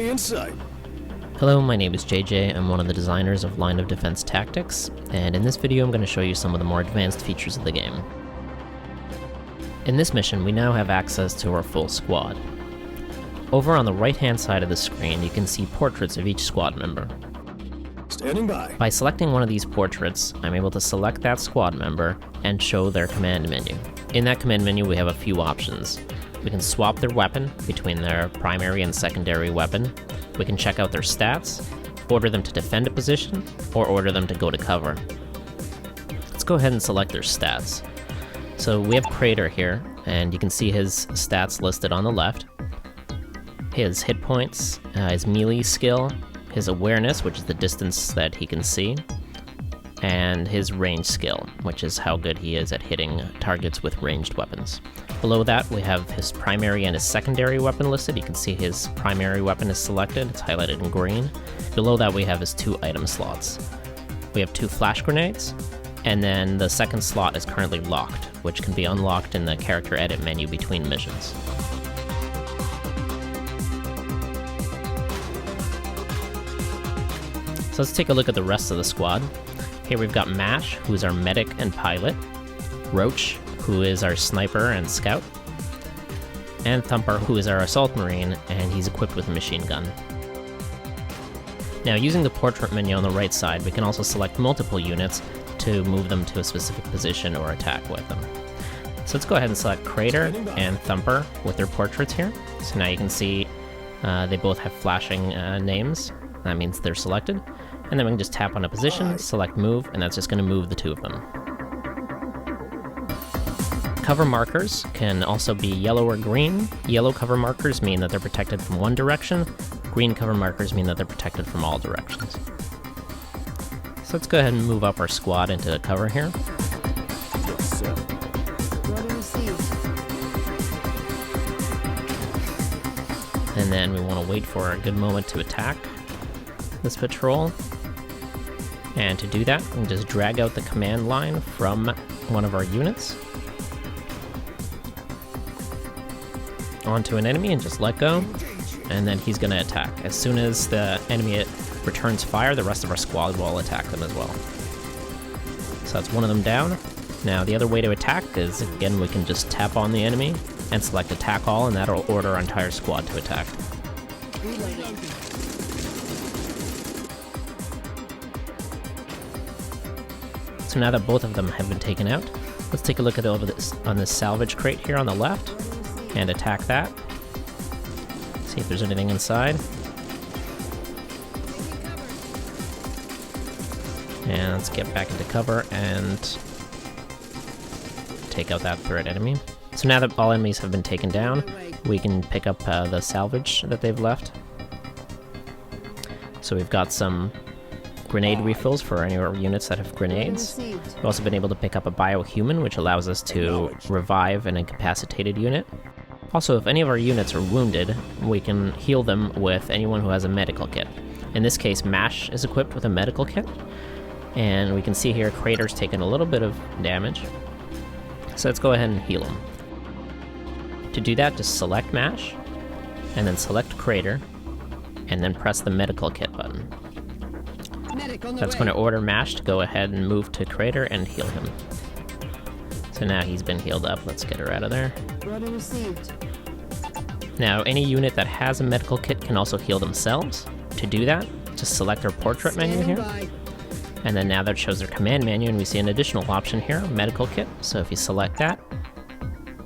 enemy in sight. Hello, my name is JJ. I'm one of the designers of Line of Defense Tactics, and in this video I'm going to show you some of the more advanced features of the game. In this mission, we now have access to our full squad. Over on the right-hand side of the screen, you can see portraits of each squad member. Standing by. By selecting one of these portraits, I'm able to select that squad member and show their command menu. In that command menu, we have a few options. We can swap their weapon between their primary and secondary weapon. We can check out their stats, order them to defend a position, or order them to go to cover. Let's go ahead and select their stats. So we have Crater here, and you can see his stats listed on the left. His hit points, his melee skill, his awareness, which is the distance that he can see, and his range skill, which is how good he is at hitting targets with ranged weapons. Below that, we have his primary and his secondary weapon listed. You can see his primary weapon is selected, it's highlighted in green. Below that, we have his 2 item slots. We have 2 flash grenades, and then the second slot is currently locked, which can be unlocked in the character edit menu between missions. So let's take a look at the rest of the squad. Here we've got Mash, who's our medic and pilot, Roach, who is our sniper and scout, and Thumper, who is our assault marine, and he's equipped with a machine gun. Now, using the portrait menu on the right side, we can also select multiple units to move them to a specific position or attack with them. So let's go ahead and select Crater and Thumper with their portraits here. So now you can see they both have flashing names. That means they're selected. And then we can just tap on a position, select move, and that's just going to move the 2 of them. Cover markers can also be yellow or green. Yellow cover markers mean that they're protected from one direction. Green cover markers mean that they're protected from all directions. So let's go ahead and move up our squad into cover here. And then we want to wait for a good moment to attack this patrol. And to do that, we can just drag out the command line from one of our units onto an enemy and just let go, and then he's going to attack. As soon as the enemy returns fire, the rest of our squad will attack them as well. So that's one of them down. Now the other way to attack is, again, we can just tap on the enemy and select attack all, and that'll order our entire squad to attack. So now that both of them have been taken out, let's take a look at on this salvage crate here on the left and attack that. See if there's anything inside. And let's get back into cover and take out that threat enemy. So now that all enemies have been taken down, we can pick up the salvage that they've left. So we've got some grenade refills for any of our units that have grenades. We've also been able to pick up a biohuman, which allows us to revive an incapacitated unit. Also, if any of our units are wounded, we can heal them with anyone who has a medical kit. In this case, Mash is equipped with a medical kit, and we can see here Crater's taken a little bit of damage. So let's go ahead and heal him. To do that, just select Mash, and then select Crater, and then press the medical kit button. That's going to order Mash to go ahead and move to Crater and heal him. So now he's been healed up. Let's get her out of there. Now, any unit that has a medical kit can also heal themselves. To do that, just select our portrait menu here. And then now that shows their command menu, and we see an additional option here, medical kit. So if you select that,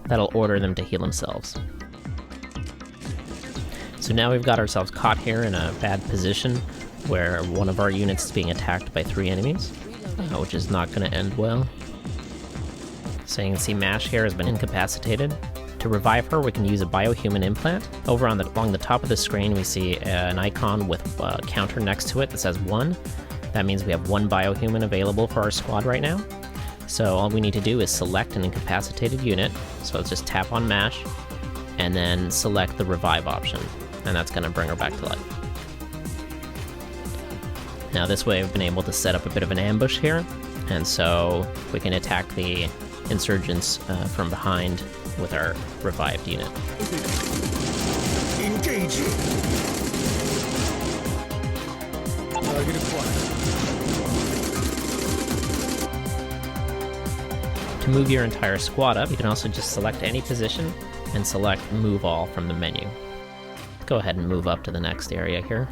that'll order them to heal themselves. So now we've got ourselves caught here in a bad position where one of our units is being attacked by 3 enemies, which is not going to end well. So you can see Mash here has been incapacitated. To revive her, we can use a biohuman implant. Over along the top of the screen, we see an icon with a counter next to it that says 1. That means we have 1 biohuman available for our squad right now. So all we need to do is select an incapacitated unit. So let's just tap on Mash, and then select the revive option, and that's going to bring her back to life. Now this way I've been able to set up a bit of an ambush here, and so we can attack the insurgents from behind with our revived unit. Engaging. Target acquired. To move your entire squad up, you can also just select any position and select Move All from the menu. Go ahead and move up to the next area here.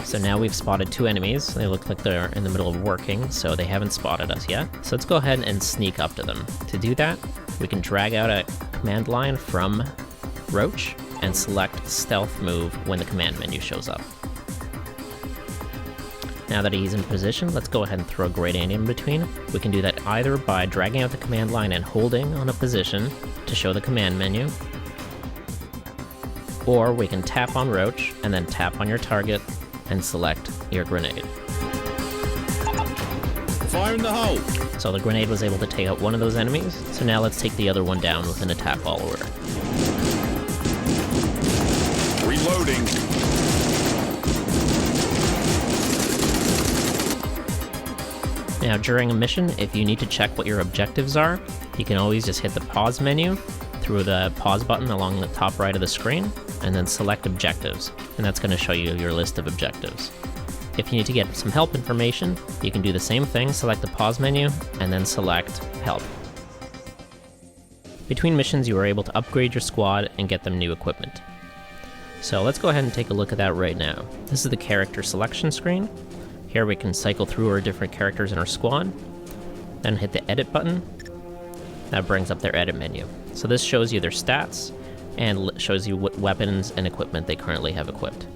So now we've spotted two enemies. They look like they're in the middle of working, so they haven't spotted us yet. So let's go ahead and sneak up to them. To do that, we can drag out a command line from Roach and select Stealth Move when the command menu shows up. Now that he's in position, let's go ahead and throw a grenade in between. We can do that either by dragging out the command line and holding on a position to show the command menu, or we can tap on Roach and then tap on your target and select your grenade. Fire in the hole! So the grenade was able to take out one of those enemies, so now let's take the other one down with an attack follower. Reloading! Now during a mission, if you need to check what your objectives are, you can always just hit the pause menu through the pause button along the top right of the screen, and then select objectives, and that's going to show you your list of objectives. If you need to get some help information, you can do the same thing, select the pause menu, and then select help. Between missions, you are able to upgrade your squad and get them new equipment. So let's go ahead and take a look at that right now. This is the character selection screen. Here we can cycle through our different characters in our squad, then hit the edit button. That brings up their edit menu. So this shows you their stats and shows you what weapons and equipment they currently have equipped.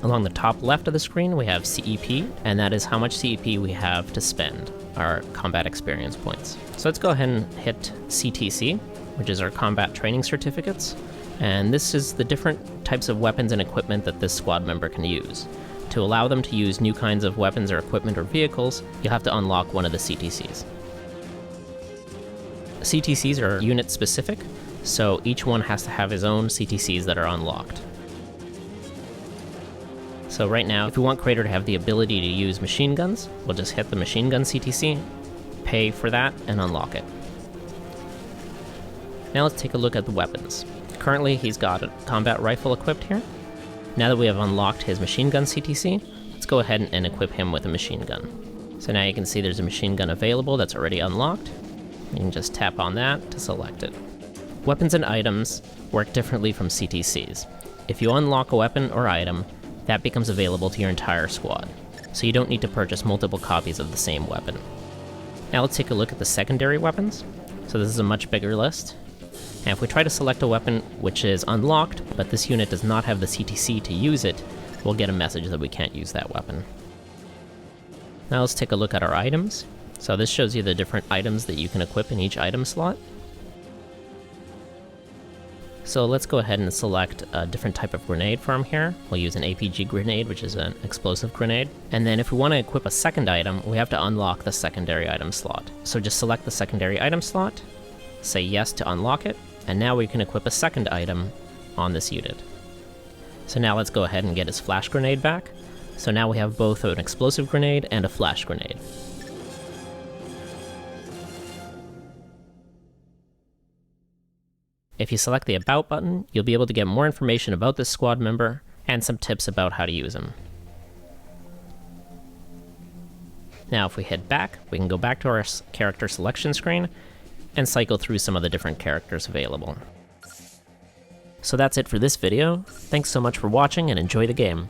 Along the top left of the screen, we have CEP, and that is how much CEP we have to spend, our combat experience points. So let's go ahead and hit CTC, which is our combat training certificates, and this is the different types of weapons and equipment that this squad member can use. To allow them to use new kinds of weapons or equipment or vehicles, you'll have to unlock one of the CTCs. CTCs are unit specific, so each one has to have his own CTCs that are unlocked. So right now, if we want Crater to have the ability to use machine guns, we'll just hit the machine gun CTC, pay for that, and unlock it. Now let's take a look at the weapons. Currently, he's got a combat rifle equipped here. Now that we have unlocked his machine gun CTC, let's go ahead and equip him with a machine gun. So now you can see there's a machine gun available that's already unlocked. You can just tap on that to select it. Weapons and items work differently from CTCs. If you unlock a weapon or item, that becomes available to your entire squad, so you don't need to purchase multiple copies of the same weapon. Now let's take a look at the secondary weapons. So this is a much bigger list. And if we try to select a weapon which is unlocked, but this unit does not have the CTC to use it, we'll get a message that we can't use that weapon. Now let's take a look at our items. So this shows you the different items that you can equip in each item slot. So let's go ahead and select a different type of grenade from here. We'll use an APG grenade, which is an explosive grenade. And then if we want to equip a second item, we have to unlock the secondary item slot. So just select the secondary item slot, say yes to unlock it, and now we can equip a second item on this unit. So now let's go ahead and get his flash grenade back. So now we have both an explosive grenade and a flash grenade. If you select the About button, you'll be able to get more information about this squad member and some tips about how to use him. Now if we head back, we can go back to our character selection screen and cycle through some of the different characters available. So that's it for this video. Thanks so much for watching and enjoy the game.